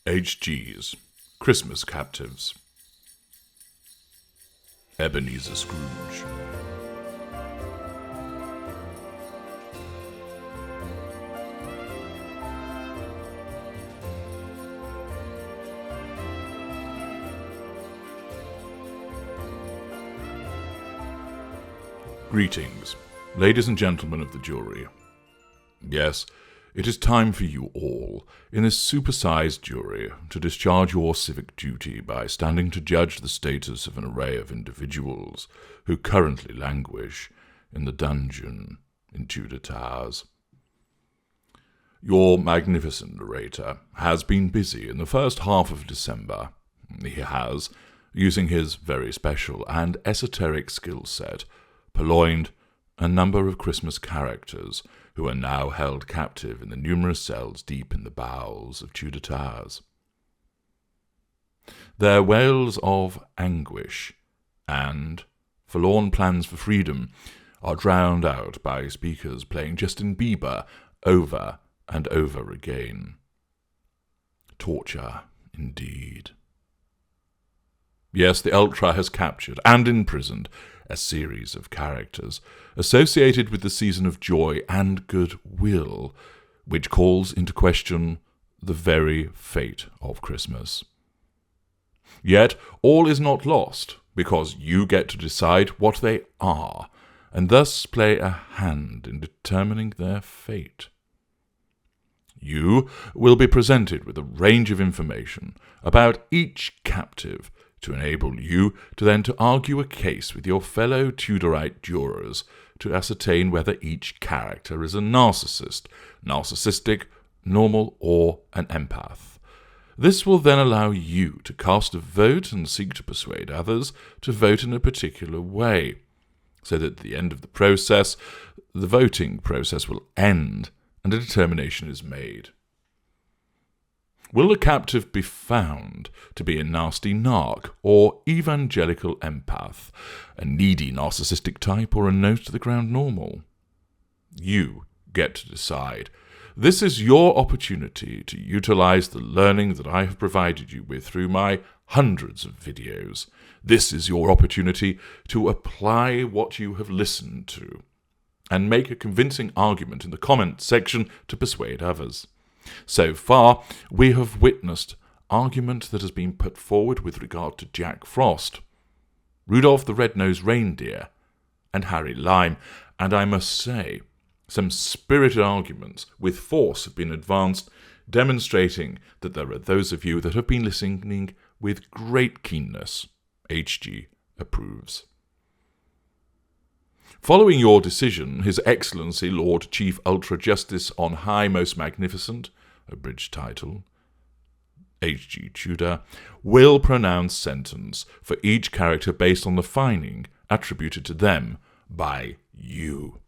H.G.'s Christmas Captives. Ebenezer Scrooge. Greetings, ladies and gentlemen of the jury. Yes, it is time for you all, in this supersized jury, to discharge your civic duty by standing to judge the status of an array of individuals who currently languish in the dungeon in Tudor Towers. Your magnificent narrator has been busy in the first half of December. He has, using his very special and esoteric skill set, purloined a number of Christmas characters who are now held captive in the numerous cells deep in the bowels of Tudor Towers. Their wails of anguish and forlorn plans for freedom are drowned out by speakers playing Justin Bieber over and over again. Torture, indeed. Yes, the Ultra has captured and imprisoned a series of characters associated with the season of joy and goodwill, which calls into question the very fate of Christmas. Yet all is not lost, because you get to decide what they are, and thus play a hand in determining their fate. You will be presented with a range of information about each captive to enable you to then argue a case with your fellow Tudorite jurors to ascertain whether each character is a narcissist, narcissistic, normal, or an empath. This will then allow you to cast a vote and seek to persuade others to vote in a particular way, so that at the end of the process, the voting process will end and a determination is made. Will the captive be found to be a nasty narc or evangelical empath, a needy narcissistic type, or a nose-to-the-ground normal? You get to decide. This is your opportunity to utilize the learning that I have provided you with through my hundreds of videos. This is your opportunity to apply what you have listened to and make a convincing argument in the comment section to persuade others. So far, we have witnessed argument that has been put forward with regard to Jack Frost, Rudolph the Red-Nosed Reindeer, and Harry Lime, and I must say, some spirited arguments with force have been advanced, demonstrating that there are those of you that have been listening with great keenness. HG approves. Following your decision, His Excellency Lord Chief Ultra Justice on High Most Magnificent, abridged title, H.G. Tudor, will pronounce sentence for each character based on the finding attributed to them by you.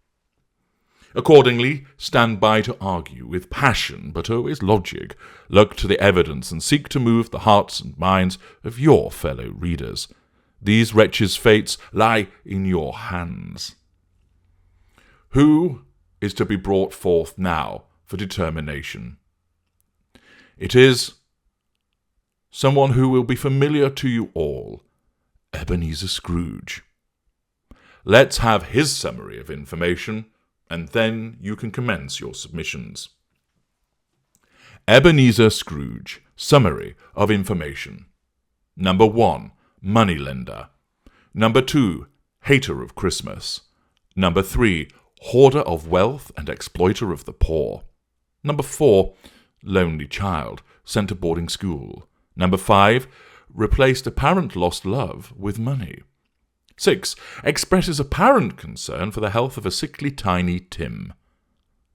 Accordingly, stand by to argue with passion, but always logic. Look to the evidence and seek to move the hearts and minds of your fellow readers. These wretches' fates lie in your hands. Who is to be brought forth now for determination? It is someone who will be familiar to you all, Ebenezer Scrooge. Let's have his summary of information, and then you can commence your submissions. Ebenezer Scrooge, summary of information. Number 1, moneylender. Number 2, hater of Christmas. Number 3, hoarder of wealth and exploiter of the poor. Number 4, lonely child, sent to boarding school. Number 5, replaced apparent lost love with money. 6, expresses apparent concern for the health of a sickly tiny Tim.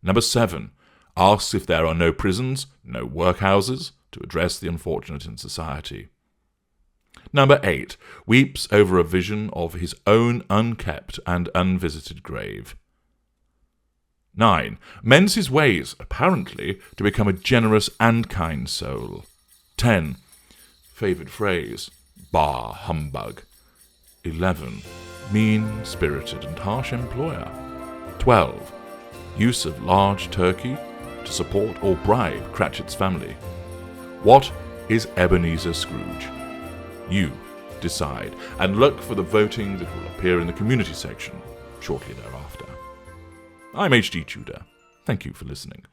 Number 7, asks if there are no prisons, no workhouses, to address the unfortunate in society. Number 8, weeps over a vision of his own unkept and unvisited grave. 9, mends his ways, apparently, to become a generous and kind soul. 10, favoured phrase, bah humbug. 11, mean-spirited and harsh employer. 12, use of large turkey to support or bribe Cratchit's family. What is Ebenezer Scrooge? You decide, and look for the voting that will appear in the community section shortly thereafter. I'm H.D. Tudor. Thank you for listening.